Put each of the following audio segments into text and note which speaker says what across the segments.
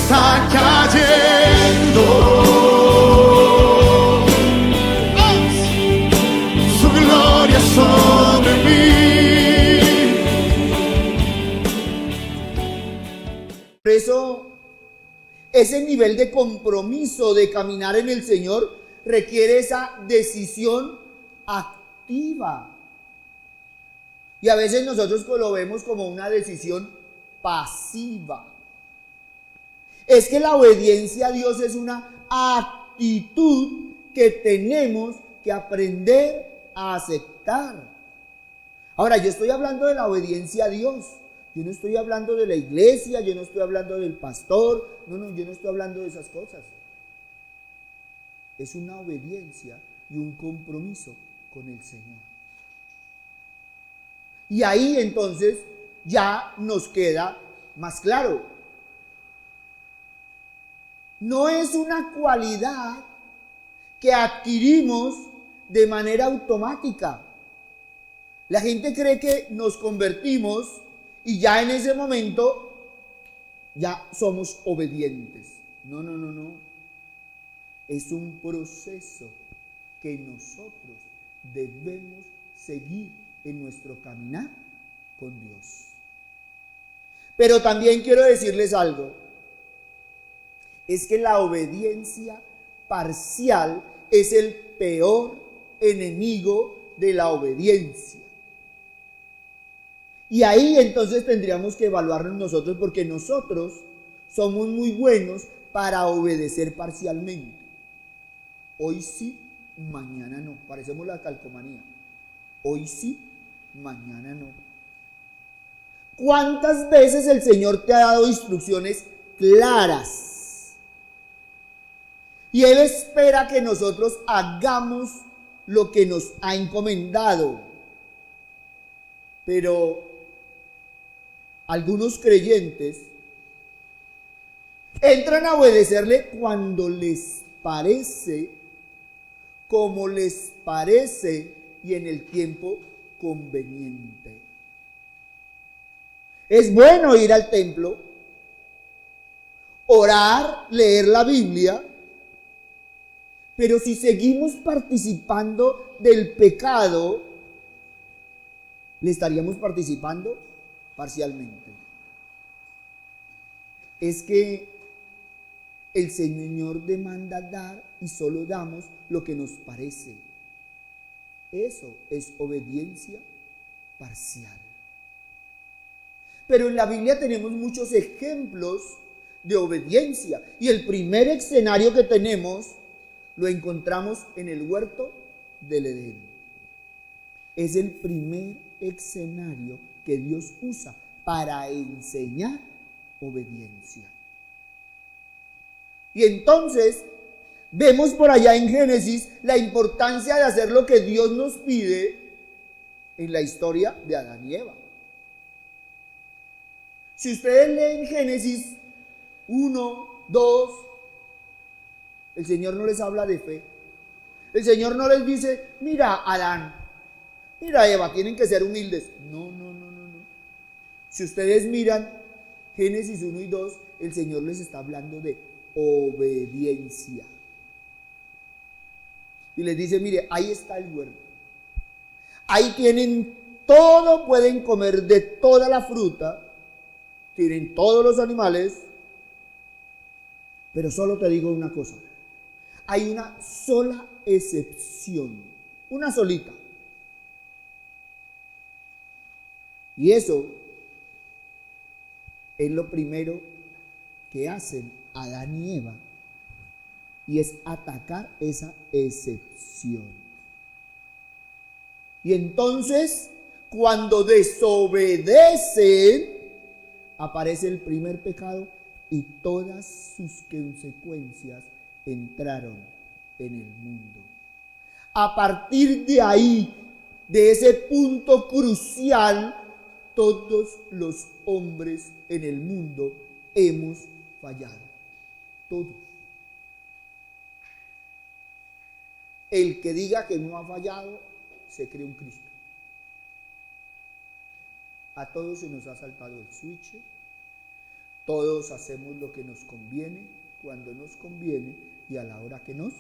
Speaker 1: está cayendo. Su gloria sobre mí.
Speaker 2: Por eso, ese nivel de compromiso de caminar en el Señor requiere esa decisión activa. Y a veces nosotros lo vemos como una decisión pasiva. Es que la obediencia a Dios es una actitud que tenemos que aprender a aceptar. Ahora, yo estoy hablando de la obediencia a Dios. Yo no estoy hablando de la iglesia, yo no estoy hablando del pastor. No, yo no estoy hablando de esas cosas. Es una obediencia y un compromiso con el Señor. Y ahí entonces ya nos queda más claro. No es una cualidad que adquirimos de manera automática. La gente cree que nos convertimos y ya en ese momento ya somos obedientes. No. Es un proceso que nosotros debemos seguir en nuestro caminar con Dios. Pero también quiero decirles algo. Es que la obediencia parcial es el peor enemigo de la obediencia. Y ahí entonces tendríamos que evaluarnos nosotros, porque nosotros somos muy buenos para obedecer parcialmente. Hoy sí, mañana no. Parecemos la calcomanía. Hoy sí, mañana no. ¿Cuántas veces el Señor te ha dado instrucciones claras? Y Él espera que nosotros hagamos lo que nos ha encomendado. Pero algunos creyentes entran a obedecerle cuando les parece, como les parece y en el tiempo conveniente. Es bueno ir al templo, orar, leer la Biblia, pero si seguimos participando del pecado, le estaríamos participando parcialmente. Es que el Señor demanda dar y solo damos lo que nos parece. Eso es obediencia parcial. Pero en la Biblia tenemos muchos ejemplos de obediencia. Y el primer escenario que tenemos lo encontramos en el huerto del Edén. Es el primer escenario que Dios usa para enseñar obediencia. Y entonces vemos por allá en Génesis la importancia de hacer lo que Dios nos pide en la historia de Adán y Eva. Si ustedes leen Génesis 1, 2, el Señor no les habla de fe. El Señor no les dice, mira Adán, mira Eva, tienen que ser humildes. No. Si ustedes miran Génesis 1 y 2, el Señor les está hablando de obediencia. Y les dice, mire, ahí está el huerto. Ahí tienen todo, pueden comer de toda la fruta, tienen todos los animales, pero solo te digo una cosa. Hay una sola excepción, una solita. Y eso es lo primero que hacen Adán y Eva, y es atacar esa excepción. Y entonces, cuando desobedecen, aparece el primer pecado y todas sus consecuencias entraron en el mundo. A partir de ahí, de ese punto crucial, todos los hombres en el mundo hemos fallado. Todos. El que diga que no ha fallado, se cree un Cristo. A todos se nos ha saltado el switch. Todos hacemos lo que nos conviene, cuando nos conviene y a la hora que nos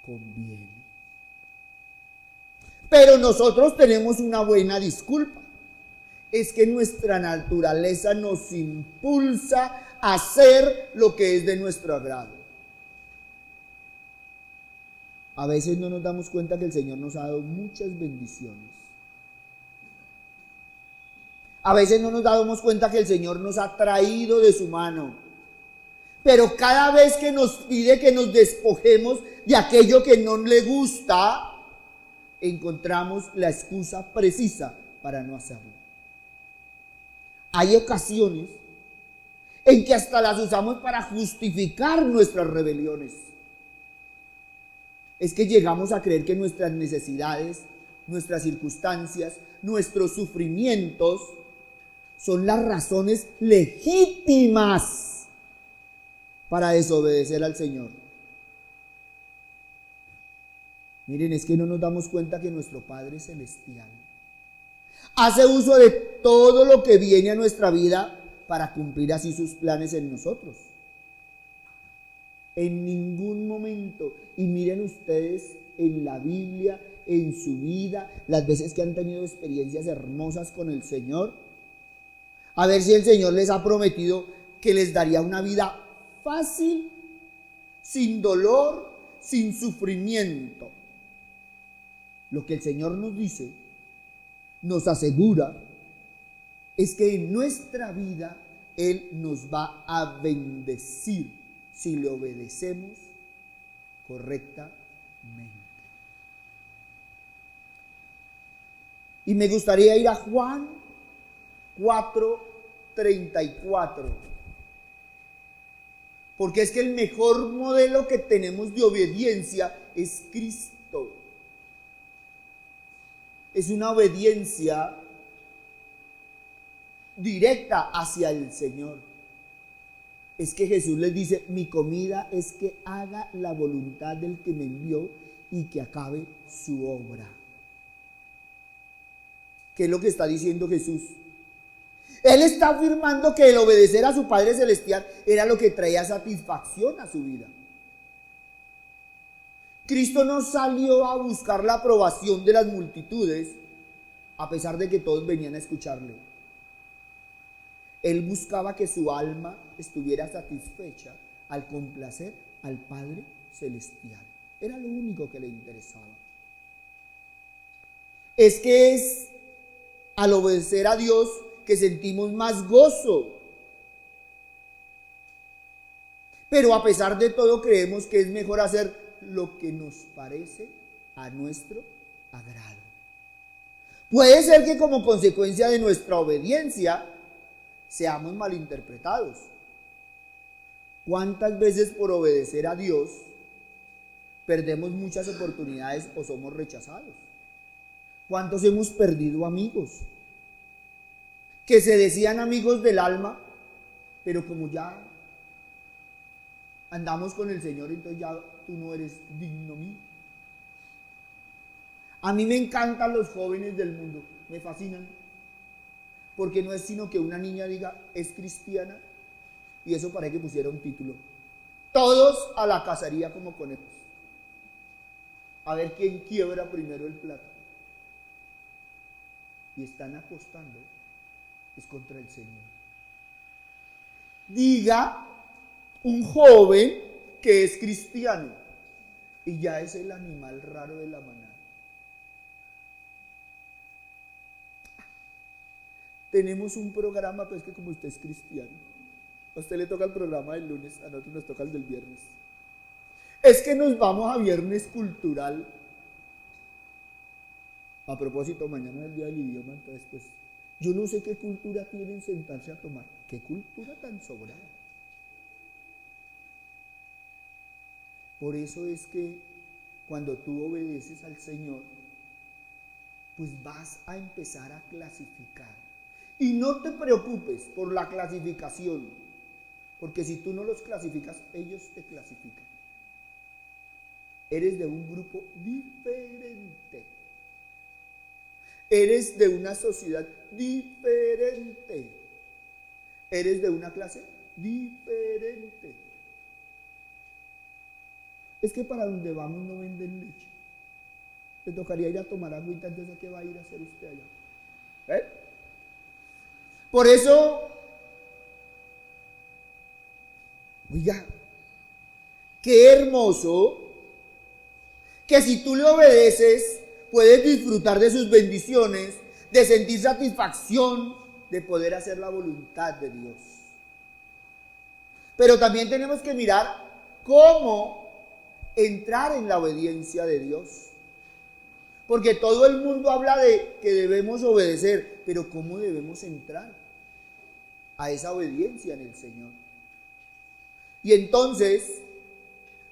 Speaker 2: conviene. Pero nosotros tenemos una buena disculpa. Es que nuestra naturaleza nos impulsa a hacer lo que es de nuestro agrado. A veces no nos damos cuenta que el Señor nos ha dado muchas bendiciones. A veces no nos damos cuenta que el Señor nos ha traído de su mano. Pero cada vez que nos pide que nos despojemos de aquello que no le gusta, encontramos la excusa precisa para no hacerlo. Hay ocasiones en que hasta las usamos para justificar nuestras rebeliones. Es que llegamos a creer que nuestras necesidades, nuestras circunstancias, nuestros sufrimientos son las razones legítimas para desobedecer al Señor. Miren, es que no nos damos cuenta que nuestro Padre Celestial hace uso de todo lo que viene a nuestra vida para cumplir así sus planes en nosotros. En ningún momento, y miren ustedes en la Biblia, en su vida, las veces que han tenido experiencias hermosas con el Señor, a ver si el Señor les ha prometido que les daría una vida fácil, sin dolor, sin sufrimiento. Lo que el Señor nos dice, nos asegura, es que en nuestra vida Él nos va a bendecir si le obedecemos correctamente. Y me gustaría ir a Juan 4:34. Porque es que el mejor modelo que tenemos de obediencia es Cristo. Es una obediencia directa hacia el Señor. Es que Jesús les dice, mi comida es que haga la voluntad del que me envió y que acabe su obra. ¿Qué es lo que está diciendo Jesús? Él está afirmando que el obedecer a su Padre Celestial era lo que traía satisfacción a su vida. Cristo no salió a buscar la aprobación de las multitudes, a pesar de que todos venían a escucharle. Él buscaba que su alma estuviera satisfecha al complacer al Padre Celestial. Era lo único que le interesaba. Es que es al obedecer a Dios que sentimos más gozo. Pero a pesar de todo creemos que es mejor hacer lo que nos parece a nuestro agrado. Puede ser que como consecuencia de nuestra obediencia seamos malinterpretados. ¿Cuántas veces por obedecer a Dios perdemos muchas oportunidades o somos rechazados? ¿Cuántos hemos perdido amigos que se decían amigos del alma, pero como ya andamos con el Señor, entonces ya tú no eres digno mío? A mí me encantan los jóvenes del mundo, me fascinan, porque no es sino que una niña diga, es cristiana, y eso parece que pusiera un título. Todos a la cacería como conejos. A ver quién quiebra primero el plato. Y están apostando es contra el Señor. Diga un joven que es cristiano y ya es el animal raro de la manada. Tenemos un programa, pues que como usted es cristiano, a usted le toca el programa del lunes, a nosotros nos toca el del viernes. Es que nos vamos a viernes cultural. A propósito, mañana es el día del idioma, entonces pues yo no sé qué cultura tienen sentarse a tomar. ¿Qué cultura tan sobrada? Por eso es que cuando tú obedeces al Señor, pues vas a empezar a clasificar. Y no te preocupes por la clasificación, porque si tú no los clasificas, ellos te clasifican. Eres de un grupo diferente. Eres de una sociedad diferente. Eres de una clase diferente. Es que para donde vamos no venden leche. Le tocaría ir a tomar agüita, entonces ¿qué va a ir a hacer usted allá? ¿Eh? Por eso, oiga, qué hermoso que si tú le obedeces, puedes disfrutar de sus bendiciones, de sentir satisfacción, de poder hacer la voluntad de Dios. Pero también tenemos que mirar cómo entrar en la obediencia de Dios. Porque todo el mundo habla de que debemos obedecer, pero ¿cómo debemos entrar a esa obediencia en el Señor? Y entonces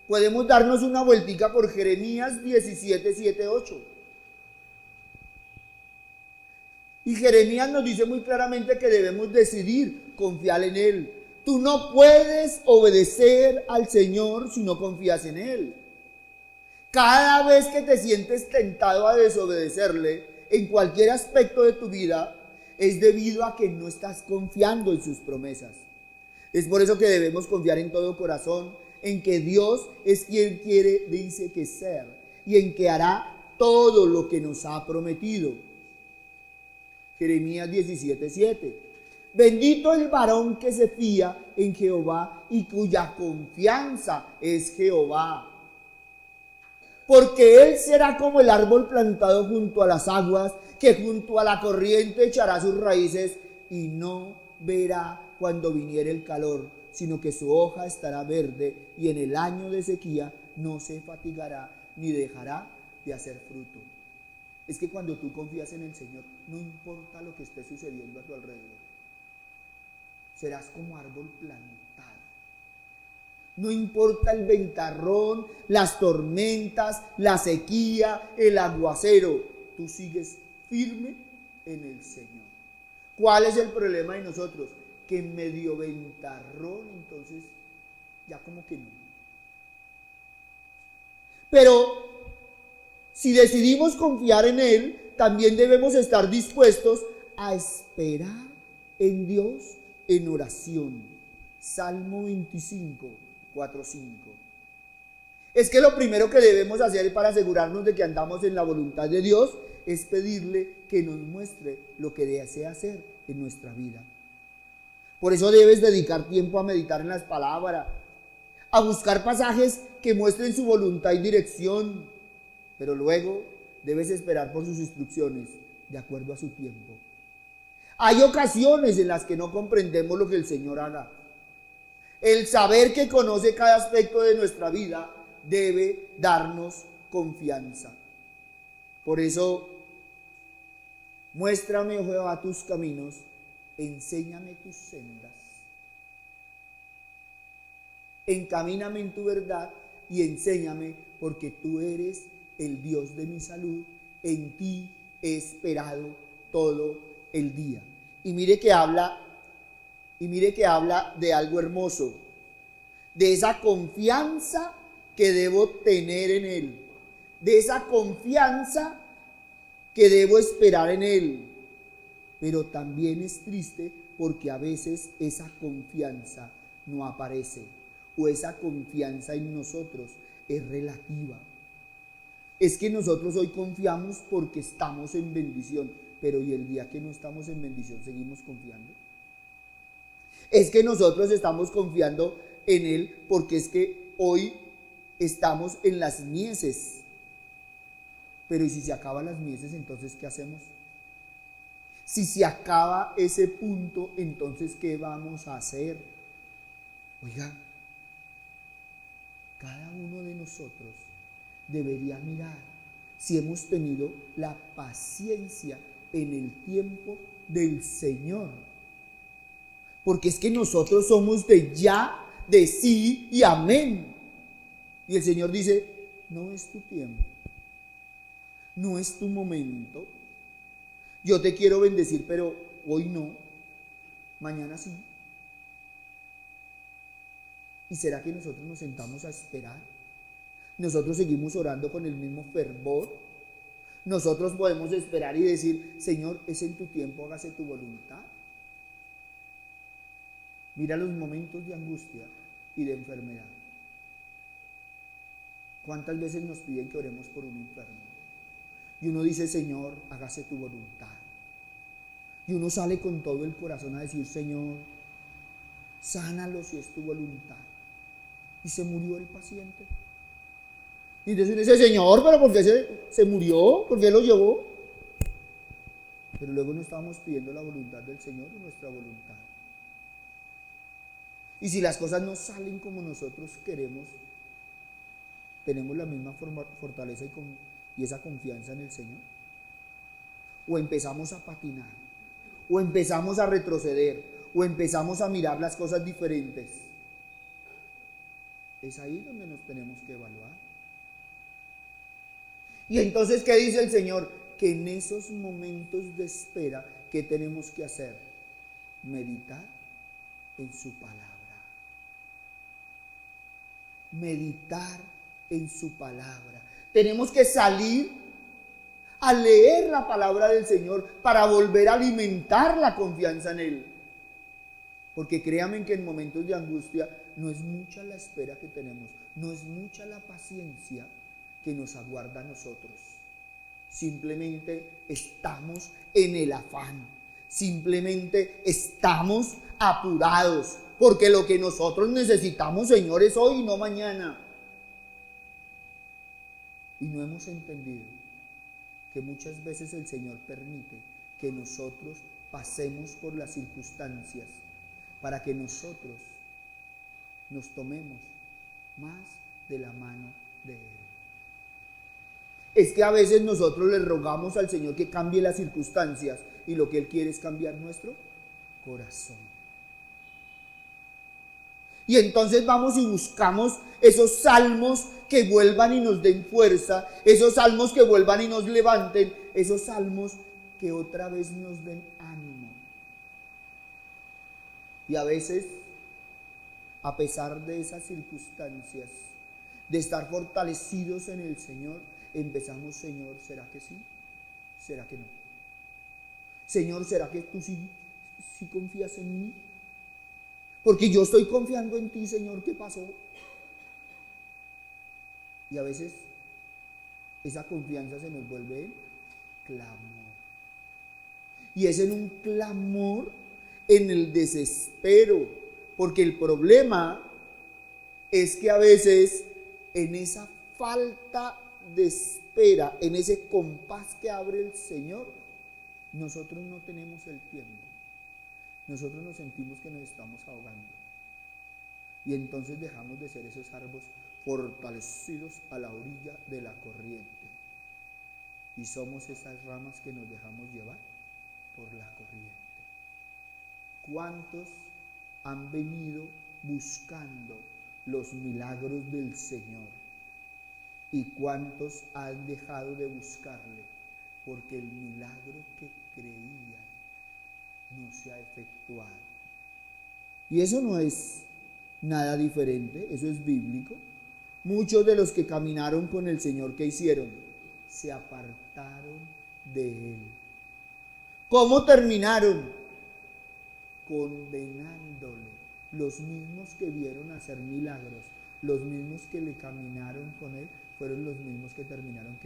Speaker 2: podemos darnos una vueltica por Jeremías 17, 7, 8. Y Jeremías nos dice muy claramente que debemos decidir confiar en Él. Tú no puedes obedecer al Señor si no confías en Él. Cada vez que te sientes tentado a desobedecerle en cualquier aspecto de tu vida, es debido a que no estás confiando en sus promesas. Es por eso que debemos confiar en todo corazón, en que Dios es quien quiere, dice que ser, y en que hará todo lo que nos ha prometido. Jeremías 17, 7. Bendito el varón que se fía en Jehová y cuya confianza es Jehová. Porque él será como el árbol plantado junto a las aguas, que junto a la corriente echará sus raíces y no verá cuando viniere el calor, sino que su hoja estará verde y en el año de sequía no se fatigará ni dejará de hacer fruto. Es que cuando tú confías en el Señor, no importa lo que esté sucediendo a tu alrededor, serás como árbol plantado. No importa el ventarrón, las tormentas, la sequía, el aguacero, tú sigues firme en el Señor. ¿Cuál es el problema de nosotros? Que en medio ventarrón, entonces, ya como que no. Pero si decidimos confiar en Él, también debemos estar dispuestos a esperar en Dios en oración. Salmo 25, 4, 5. Es que lo primero que debemos hacer para asegurarnos de que andamos en la voluntad de Dios es pedirle que nos muestre lo que desea hacer en nuestra vida. Por eso debes dedicar tiempo a meditar en las palabras, a buscar pasajes que muestren su voluntad y dirección, pero luego debes esperar por sus instrucciones de acuerdo a su tiempo. Hay ocasiones en las que no comprendemos lo que el Señor haga. El saber que conoce cada aspecto de nuestra vida debe darnos confianza. Por eso, muéstrame, oh Jehová, tus caminos, enséñame tus sendas. Encamíname en tu verdad y enséñame, porque tú eres el Dios de mi salud. En ti he esperado todo el día. Y mire que habla de algo hermoso, de esa confianza que debo tener en Él, de esa confianza que debo esperar en Él. Pero también es triste porque a veces esa confianza no aparece, o esa confianza en nosotros es relativa. Es que nosotros hoy confiamos porque estamos en bendición, pero ¿y el día que no estamos en bendición seguimos confiando? Es que nosotros estamos confiando en Él porque es que hoy estamos en las mieses, pero ¿y si se acaban las mieses, entonces qué hacemos? Si se acaba ese punto, entonces ¿qué vamos a hacer? Oiga, cada uno de nosotros debería mirar si hemos tenido la paciencia en el tiempo del Señor. Porque es que nosotros somos de ya, de sí y amén. Y el Señor dice, no es tu tiempo, no es tu momento. Yo te quiero bendecir, pero hoy no, mañana sí. ¿Y será que nosotros nos sentamos a esperar? Nosotros seguimos orando con el mismo fervor. Nosotros podemos esperar y decir, Señor, es en tu tiempo, hágase tu voluntad. Mira los momentos de angustia y de enfermedad. ¿Cuántas veces nos piden que oremos por un enfermo? Y uno dice, Señor, hágase tu voluntad. Y uno sale con todo el corazón a decir, Señor, sánalo si es tu voluntad. Y se murió el paciente. Y entonces uno dice, Señor, pero ¿por qué se murió? ¿Por qué lo llevó? Pero luego no estábamos pidiendo la voluntad del Señor y nuestra voluntad. Y si las cosas no salen como nosotros queremos, tenemos la misma fortaleza y esa confianza en el Señor. O empezamos a patinar, o empezamos a retroceder, o empezamos a mirar las cosas diferentes. Es ahí donde nos tenemos que evaluar. Y entonces, ¿qué dice el Señor? Que en esos momentos de espera, ¿qué tenemos que hacer? Meditar en su palabra. Meditar en su palabra. Tenemos que salir a leer la palabra del Señor para volver a alimentar la confianza en Él. Porque créanme que en momentos de angustia no es mucha la espera que tenemos, no es mucha la paciencia que nos aguarda a nosotros. Simplemente estamos en el afán, simplemente estamos apurados, porque lo que nosotros necesitamos, Señor, es hoy y no mañana. Y no hemos entendido que muchas veces el Señor permite que nosotros pasemos por las circunstancias para que nosotros nos tomemos más de la mano de Él. Es que a veces nosotros le rogamos al Señor que cambie las circunstancias y lo que Él quiere es cambiar nuestro corazón. Y entonces vamos y buscamos esos salmos que vuelvan y nos den fuerza, esos salmos que vuelvan y nos levanten, esos salmos que otra vez nos den ánimo. Y a veces, a pesar de esas circunstancias, de estar fortalecidos en el Señor, empezamos, Señor, ¿será que sí? ¿Será que no? Señor, ¿será que tú sí confías en mí? Porque yo estoy confiando en ti, Señor, ¿qué pasó? Y a veces esa confianza se nos vuelve en clamor. Y es en un clamor, en el desespero. Porque el problema es que a veces en esa falta de espera, en ese compás que abre el Señor, nosotros no tenemos el tiempo. Nosotros nos sentimos que nos estamos ahogando. Y entonces dejamos de ser esos árboles fortalecidos a la orilla de la corriente. Y somos esas ramas que nos dejamos llevar por la corriente. ¿Cuántos han venido buscando los milagros del Señor? ¿Y cuántos han dejado de buscarle? Porque el milagro que creían no se ha efectuado. Y eso no es nada diferente, eso es bíblico. Muchos de los que caminaron con el Señor, ¿qué hicieron? Se apartaron de Él. ¿Cómo terminaron? Condenándole. Los mismos que vieron hacer milagros, los mismos que le caminaron con Él, fueron los mismos que terminaron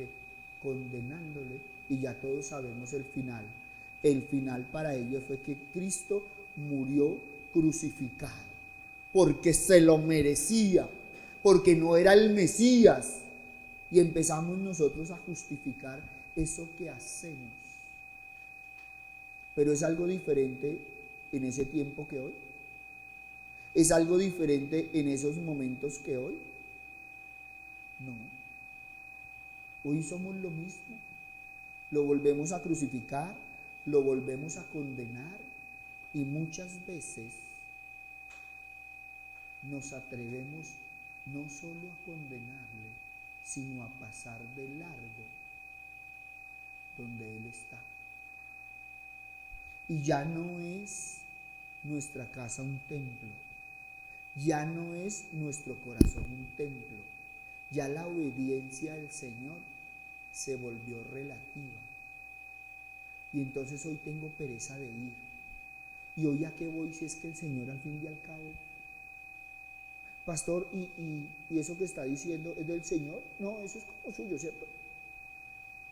Speaker 2: condenándole. Y ya todos sabemos el final. El final para ellos fue que Cristo murió crucificado, porque se lo merecía, porque no era el Mesías. Y empezamos nosotros a justificar eso que hacemos. Pero es algo diferente en ese tiempo que hoy. ¿Es algo diferente en esos momentos que hoy? No. Hoy somos lo mismo. Lo volvemos a crucificar, lo volvemos a condenar y muchas veces nos atrevemos no solo a condenarle, sino a pasar de largo donde Él está. Y ya no es nuestra casa un templo, ya no es nuestro corazón un templo, ya la obediencia al Señor se volvió relativa. Y entonces hoy tengo pereza de ir. ¿Y hoy a qué voy si es que el Señor al fin y al cabo? Pastor, ¿y eso que está diciendo es del Señor? No, eso es como suyo, ¿cierto?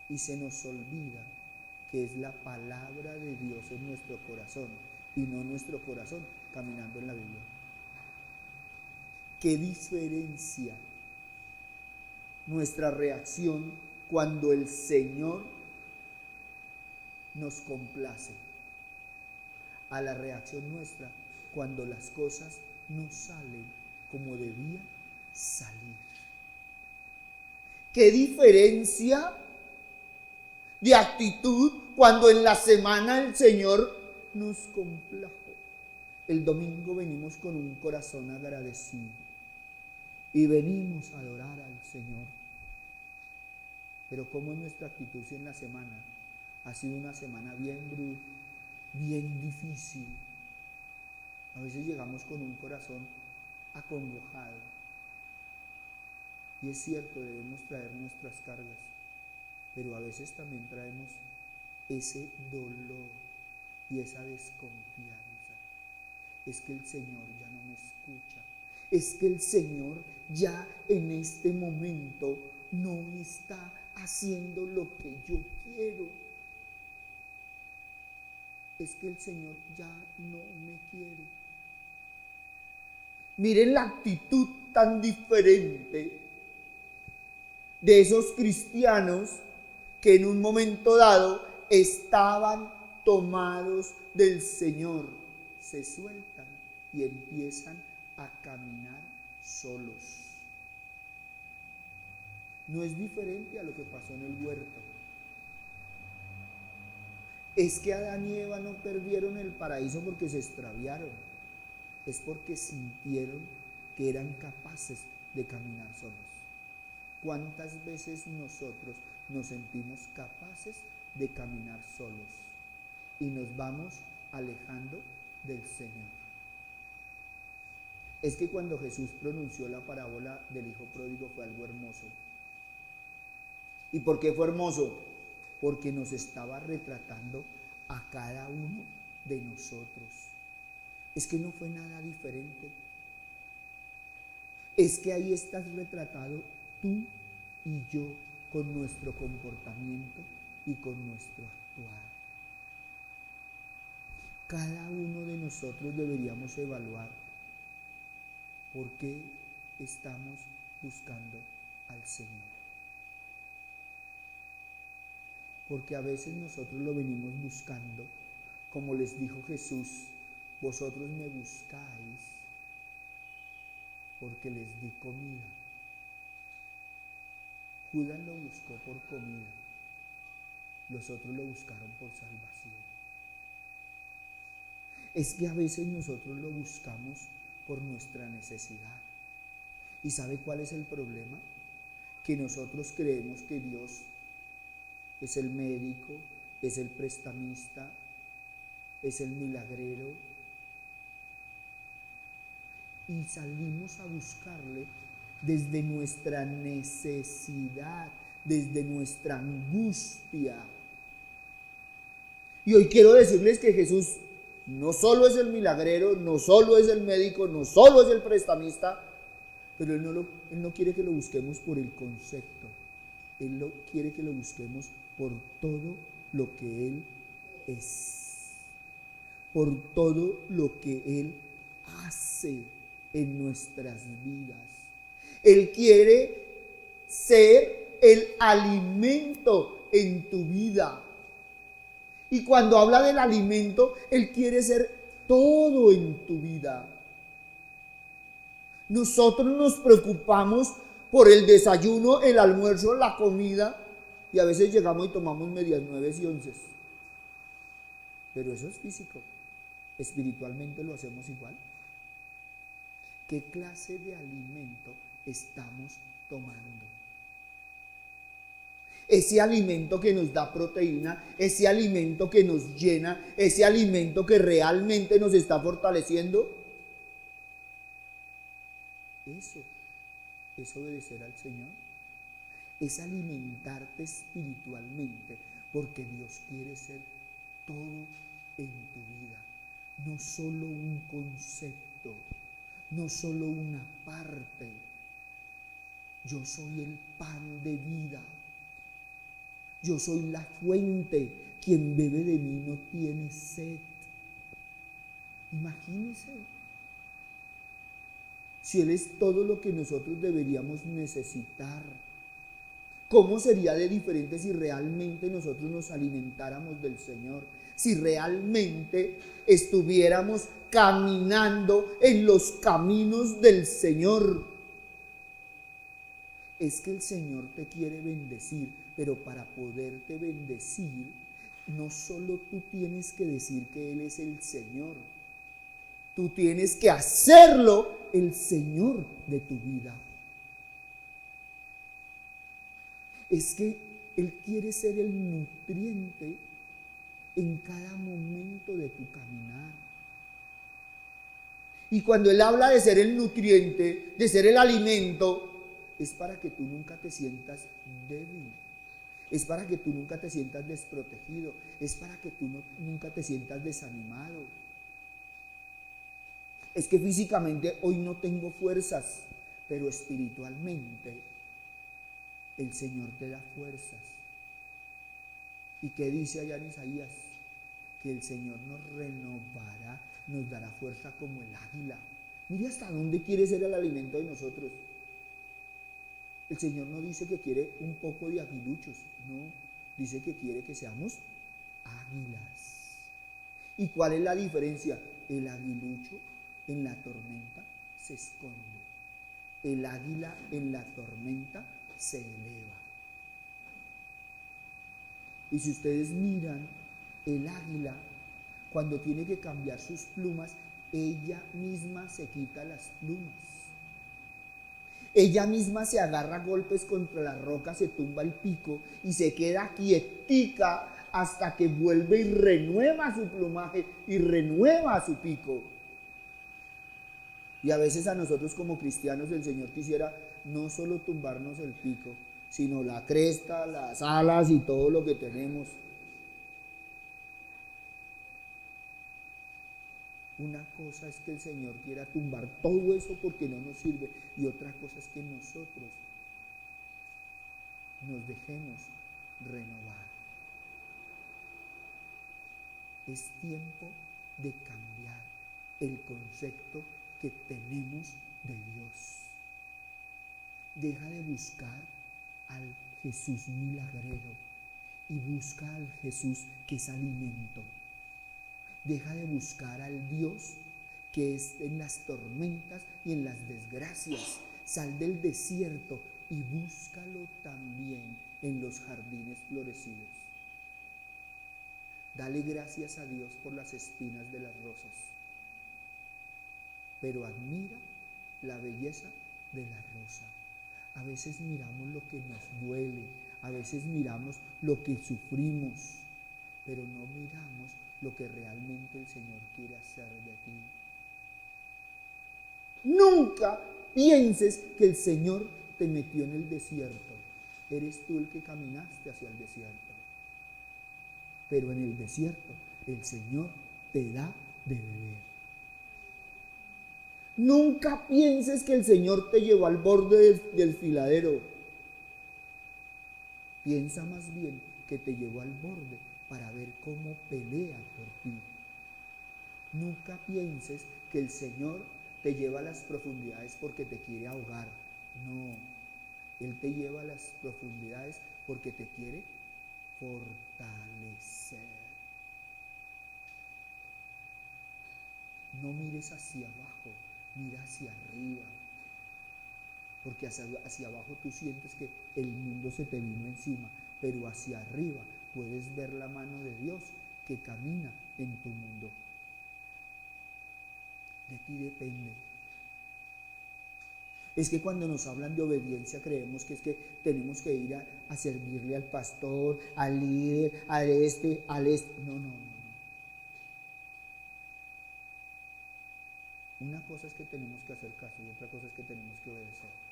Speaker 2: Y se nos olvida que es la palabra de Dios en nuestro corazón y no nuestro corazón caminando en la Biblia. ¿Qué diferencia nuestra reacción cuando el Señor nos complace a la reacción nuestra cuando las cosas no salen como debían salir? ¿Qué diferencia de actitud cuando en la semana el Señor nos complajo? El domingo venimos con un corazón agradecido y venimos a adorar al Señor. Pero ¿cómo es nuestra actitud si en la semana ha sido una semana bien bruta, bien difícil? A veces llegamos con un corazón acongojado. Y es cierto, debemos traer nuestras cargas, pero a veces también traemos ese dolor y esa desconfianza. Es que el Señor ya no me escucha. Es que el Señor ya en este momento no está haciendo lo que yo quiero. Es que el Señor ya no me quiere. Miren la actitud tan diferente de esos cristianos que en un momento dado estaban tomados del Señor. Se sueltan y empiezan a caminar solos. No es diferente a lo que pasó en el huerto. Es que Adán y Eva no perdieron el paraíso porque se extraviaron. Es porque sintieron que eran capaces de caminar solos. ¿Cuántas veces nosotros nos sentimos capaces de caminar solos y nos vamos alejando del Señor? Es que cuando Jesús pronunció la parábola del hijo pródigo fue algo hermoso. ¿Y por qué fue hermoso? Porque nos estaba retratando a cada uno de nosotros. Es que no fue nada diferente. Es que ahí estás retratado tú y yo con nuestro comportamiento y con nuestro actuar. Cada uno de nosotros deberíamos evaluar por qué estamos buscando al Señor. Porque a veces nosotros lo venimos buscando, como les dijo Jesús, vosotros me buscáis porque les di comida. Judas lo buscó por comida, los otros lo buscaron por salvación. Es que a veces nosotros lo buscamos por nuestra necesidad. ¿Y sabe cuál es el problema? Que nosotros creemos que Dios es el médico, es el prestamista, es el milagrero. Y salimos a buscarle desde nuestra necesidad, desde nuestra angustia. Y hoy quiero decirles que Jesús no solo es el milagrero, no solo es el médico, no solo es el prestamista, pero Él no quiere que lo busquemos por el concepto. Él quiere que lo busquemos por todo lo que Él es, por todo lo que Él hace en nuestras vidas. Él quiere ser el alimento en tu vida. Y cuando habla del alimento, Él quiere ser todo en tu vida. Nosotros nos preocupamos por el desayuno, el almuerzo, la comida, y a veces llegamos y tomamos medias 9 y 11. Pero eso es físico. Espiritualmente lo hacemos igual. ¿Qué clase de alimento estamos tomando? Ese alimento que nos da proteína, ese alimento que nos llena, ese alimento que realmente nos está fortaleciendo. Eso es obedecer al Señor. Es alimentarte espiritualmente, porque Dios quiere ser todo en tu vida. no solo un concepto, no solo una parte. Yo soy el pan de vida. Yo soy la fuente. Quien bebe de mí no tiene sed. Imagínense. Si Él es todo lo que nosotros deberíamos necesitar, ¿cómo sería de diferente si realmente nosotros nos alimentáramos del Señor? Si realmente estuviéramos caminando en los caminos del Señor. Es que el Señor te quiere bendecir, pero para poderte bendecir, no solo tú tienes que decir que Él es el Señor, tú tienes que hacerlo el Señor de tu vida. Es que Él quiere ser el nutriente en cada momento de tu caminar. Y cuando Él habla de ser el nutriente, de ser el alimento, es para que tú nunca te sientas débil. Es para que tú nunca te sientas desprotegido. Es para que tú nunca te sientas desanimado. Es que físicamente hoy no tengo fuerzas, pero espiritualmente el Señor te da fuerzas. ¿Y qué dice allá en Isaías? Que el Señor nos renovará, nos dará fuerza como el águila. Mire hasta dónde quiere ser el alimento de nosotros. El Señor no dice que quiere un poco de aguiluchos, no, dice que quiere que seamos águilas. ¿Y cuál es la diferencia? El aguilucho en la tormenta se esconde, el águila en la tormenta se eleva. Y si ustedes miran, el águila, cuando tiene que cambiar sus plumas, ella misma se quita las plumas. Ella misma se agarra a golpes contra la roca, se tumba el pico y se queda quietica hasta que vuelve y renueva su plumaje y renueva su pico. Y a veces a nosotros como cristianos el Señor quisiera no solo tumbarnos el pico, sino la cresta, las alas y todo lo que tenemos. Una cosa es que el Señor quiera tumbar todo eso porque no nos sirve, y otra cosa es que nosotros nos dejemos renovar. Es tiempo de cambiar el concepto que tenemos de Dios. Deja de buscar al Jesús milagrero y busca al Jesús que es alimento. Deja de buscar al Dios que es en las tormentas y en las desgracias. Sal del desierto y búscalo también en los jardines florecidos. Dale gracias a Dios por las espinas de las rosas, pero admira la belleza de la rosa. A veces miramos lo que nos duele, a veces miramos lo que sufrimos, pero no miramos lo que realmente el Señor quiere hacer de ti. Nunca pienses que el Señor te metió en el desierto. Eres tú el que caminaste hacia el desierto. Pero en el desierto el Señor te da de beber. Nunca pienses que el Señor te llevó al borde del filadero. Piensa más bien que te llevó al borde para ver cómo pelea por ti. Nunca pienses que el Señor te lleva a las profundidades porque te quiere ahogar. No, Él te lleva a las profundidades porque te quiere fortalecer. No mires hacia abajo, mira hacia arriba. Porque hacia abajo tú sientes que el mundo se te vino encima, pero hacia arriba puedes ver la mano de Dios que camina en tu mundo. De ti depende. Es que cuando nos hablan de obediencia creemos que es que tenemos que ir a servirle al pastor, al líder, al este. No. Una cosa es que tenemos que hacer caso y otra cosa es que tenemos que obedecer.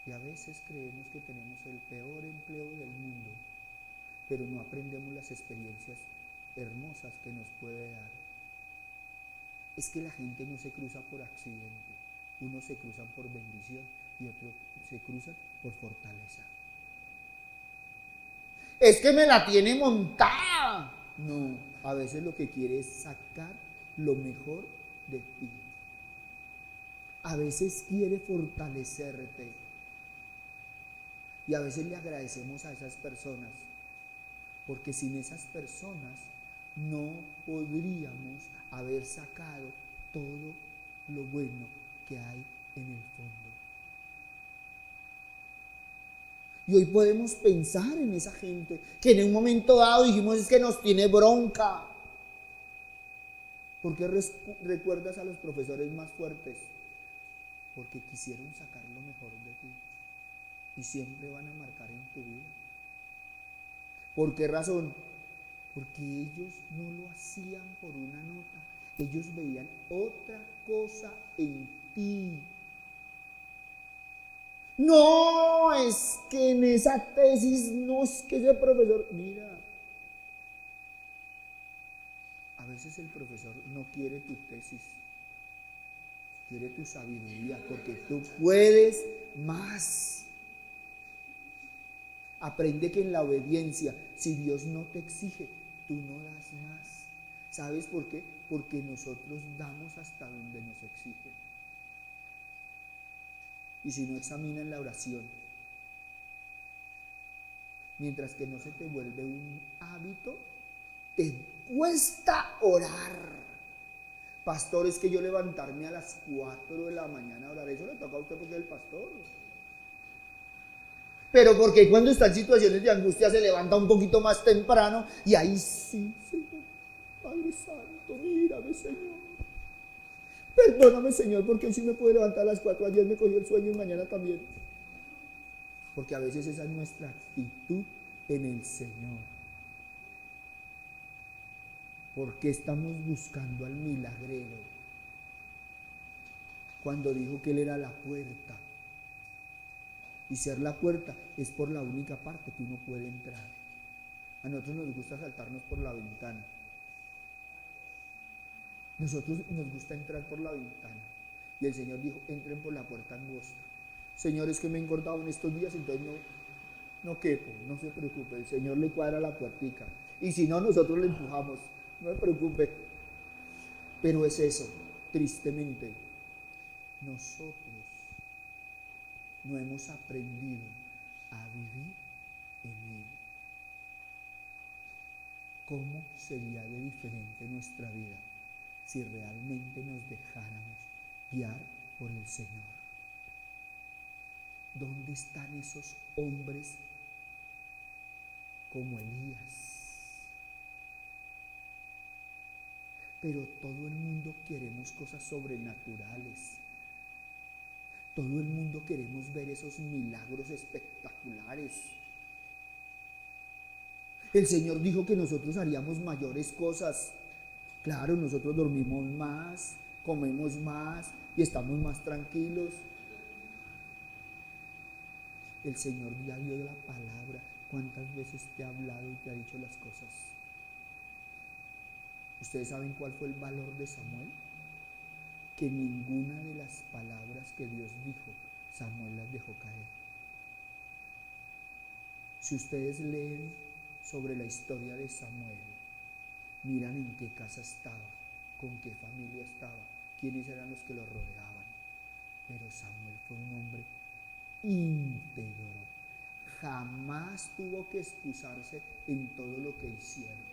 Speaker 2: Y a veces creemos que tenemos el peor empleo del mundo, pero no aprendemos las experiencias hermosas que nos puede dar. Es que la gente no se cruza por accidente. Unos se cruzan por bendición y otros se cruzan por fortaleza. Es que me la tiene montada. No, a veces lo que quiere es sacar lo mejor de ti. A veces quiere fortalecerte. Y a veces le agradecemos a esas personas, porque sin esas personas no podríamos haber sacado todo lo bueno que hay en el fondo. Y hoy podemos pensar en esa gente que en un momento dado dijimos es que nos tiene bronca. ¿Por qué recuerdas a los profesores más fuertes? Porque quisieron sacar lo mejor de ti y siempre van a marcar en tu vida. ¿Por qué razón? Porque ellos no lo hacían por una nota, ellos veían otra cosa en ti. No, es que en esa tesis, no es que ese profesor, mira, a veces el profesor no quiere tu tesis, quiere tu sabiduría, porque tú puedes más. Aprende que en la obediencia, si Dios no te exige, tú no das más. ¿Sabes por qué? Porque nosotros damos hasta donde nos exige. Y si no, examina en la oración. Mientras que no se te vuelve un hábito, te cuesta orar. Pastor, es que yo levantarme a las 4 de la mañana a orar, eso le toca a usted porque es el pastor. Pero porque cuando está en situaciones de angustia se levanta un poquito más temprano y ahí sí, Señor, Padre Santo, mírame, Señor. Perdóname, Señor, porque hoy sí me puedo levantar a las 4, ayer me cogió el sueño y mañana también. Porque a veces esa es nuestra actitud en el Señor. Porque estamos buscando al milagrero cuando dijo que Él era la puerta. Y ser la puerta es por la única parte que uno puede entrar. A nosotros nos gusta saltarnos por la ventana. Nosotros nos gusta entrar por la ventana. Y el Señor dijo, entren por la puerta angosta. Señor, es que me he engordado en estos días, entonces no quepo, no se preocupe. El Señor le cuadra la puertica. Y si no, nosotros le empujamos. No se preocupe. Pero es eso, tristemente. Nosotros no hemos aprendido a vivir en Él. ¿Cómo sería de diferente nuestra vida si realmente nos dejáramos guiar por el Señor? ¿Dónde están esos hombres como Elías? Pero todo el mundo queremos cosas sobrenaturales. Todo el mundo queremos ver esos milagros espectaculares. El Señor dijo que nosotros haríamos mayores cosas. Claro, nosotros dormimos más, comemos más y estamos más tranquilos. El Señor ya dio la palabra. ¿Cuántas veces te ha hablado y te ha dicho las cosas? ¿Ustedes saben cuál fue el valor de Samuel? Que ninguna de las palabras que Dios dijo, Samuel las dejó caer. Si ustedes leen sobre la historia de Samuel, miran en qué casa estaba, con qué familia estaba, quiénes eran los que lo rodeaban. Pero Samuel fue un hombre íntegro, jamás tuvo que excusarse en todo lo que hicieron.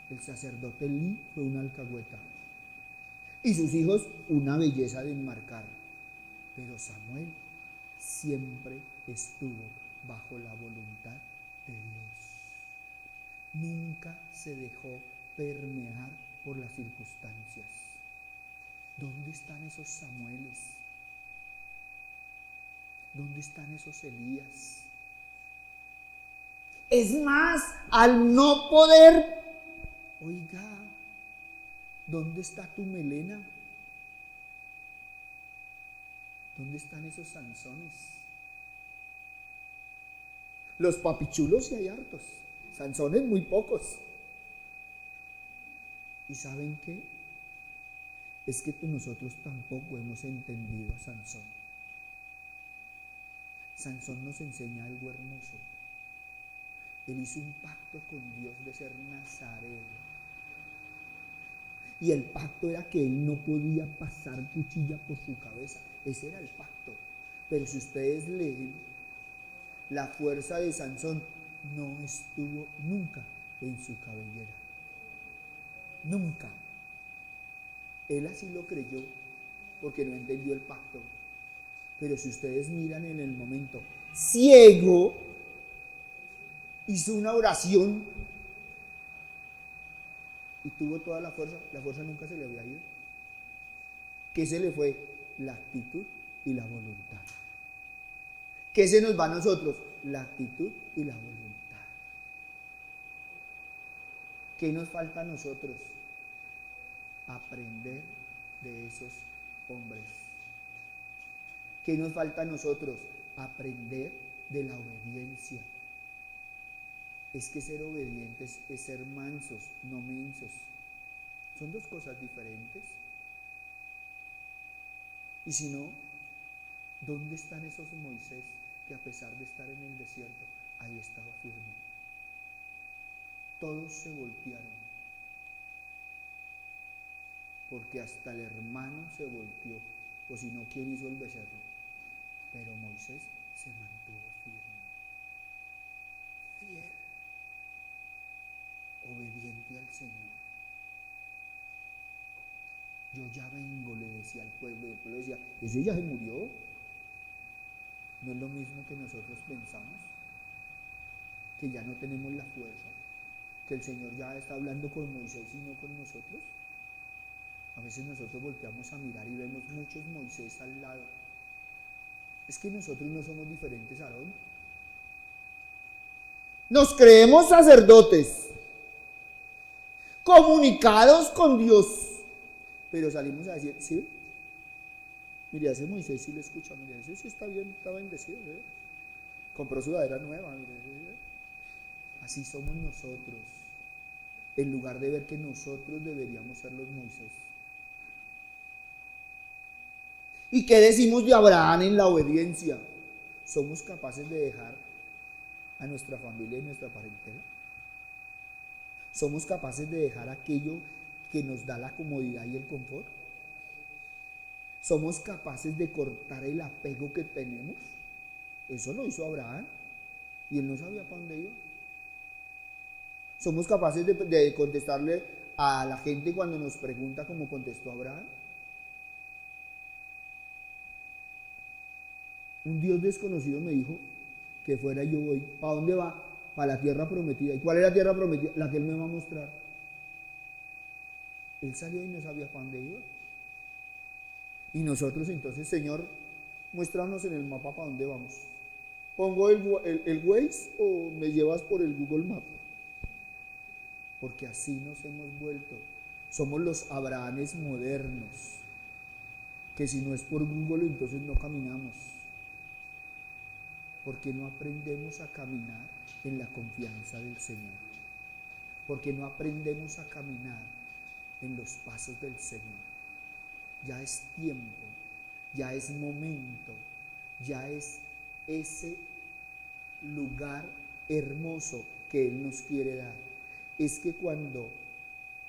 Speaker 2: El sacerdote Elí fue una alcahueta y sus hijos una belleza de enmarcar, pero Samuel siempre estuvo bajo la voluntad de Dios. Nunca se dejó permear por las circunstancias. ¿Dónde están esos Samueles? ¿Dónde están esos Elías? Es más, al no poder, oiga, ¿dónde está tu melena? ¿Dónde están esos Sansones? Los papichulos sí hay hartos, Sansones muy pocos. ¿Y saben qué? Es que nosotros tampoco hemos entendido a Sansón. Sansón nos enseña algo hermoso. Él hizo un pacto con Dios de ser nazareo. Y el pacto era que él no podía pasar cuchilla por su cabeza. Ese era el pacto. Pero si ustedes leen, la fuerza de Sansón no estuvo nunca en su cabellera. Nunca. Él así lo creyó porque no entendió el pacto. Pero si ustedes miran en el momento, ciego, hizo una oración y tuvo toda la fuerza nunca se le había ido. ¿Qué se le fue? La actitud y la voluntad. ¿Qué se nos va a nosotros? La actitud y la voluntad. ¿Qué nos falta a nosotros? Aprender de esos hombres. ¿Qué nos falta a nosotros? Aprender de la obediencia. Es que ser obedientes es ser mansos, no mensos. Son dos cosas diferentes. Y si no, ¿dónde están esos Moisés que a pesar de estar en el desierto, ahí estaba firme? Todos se voltearon. Porque hasta el hermano se volteó. O si no, ¿quién hizo el becerro? Pero Moisés se mantuvo firme. Fiel. Obediente al Señor. Yo ya vengo, le decía al pueblo. El pueblo decía, ese ya se murió. No es lo mismo que nosotros pensamos. Que ya no tenemos la fuerza. Que el Señor ya está hablando con Moisés y no con nosotros. A veces nosotros volteamos a mirar y vemos muchos Moisés al lado. Es que nosotros no somos diferentes a Aarón. Nos creemos sacerdotes, comunicados con Dios, pero salimos a decir, ¿sí? Mire, a ese Moisés sí le escucha, mire, ese sí está bien, está bendecido, ¿eh? Compró sudadera nueva, mire, ¿eh? Así somos nosotros, en lugar de ver que nosotros deberíamos ser los Moisés. ¿Y qué decimos de Abraham en la obediencia? ¿Somos capaces de dejar a nuestra familia y nuestra parentela? ¿Somos capaces de dejar aquello que nos da la comodidad y el confort? ¿Somos capaces de cortar el apego que tenemos? Eso lo hizo Abraham y él no sabía para dónde iba. ¿Somos capaces de contestarle a la gente cuando nos pregunta como contestó Abraham? Un Dios desconocido me dijo que fuera y yo voy. ¿Para dónde va? Para la tierra prometida. ¿Y cuál es la tierra prometida? La que Él me va a mostrar. Él salió y no sabía para dónde iba. Y nosotros entonces, Señor, muéstranos en el mapa para dónde vamos. ¿Pongo el Waze o me llevas por el Google Maps? Porque así nos hemos vuelto. Somos los Abrahames modernos. Que si no es por Google, entonces no caminamos. Porque no aprendemos a caminar en la confianza del Señor. Porque no aprendemos a caminar en los pasos del Señor. Ya es tiempo, ya es momento, ya es ese lugar hermoso que Él nos quiere dar. Es que cuando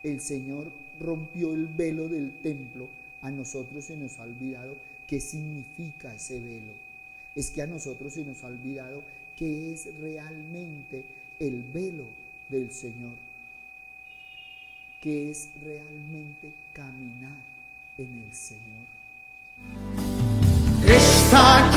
Speaker 2: el Señor rompió el velo del templo, a nosotros se nos ha olvidado qué significa ese velo. Es que a nosotros se nos ha olvidado qué es realmente el velo del Señor, qué es realmente caminar en el Señor.
Speaker 1: Está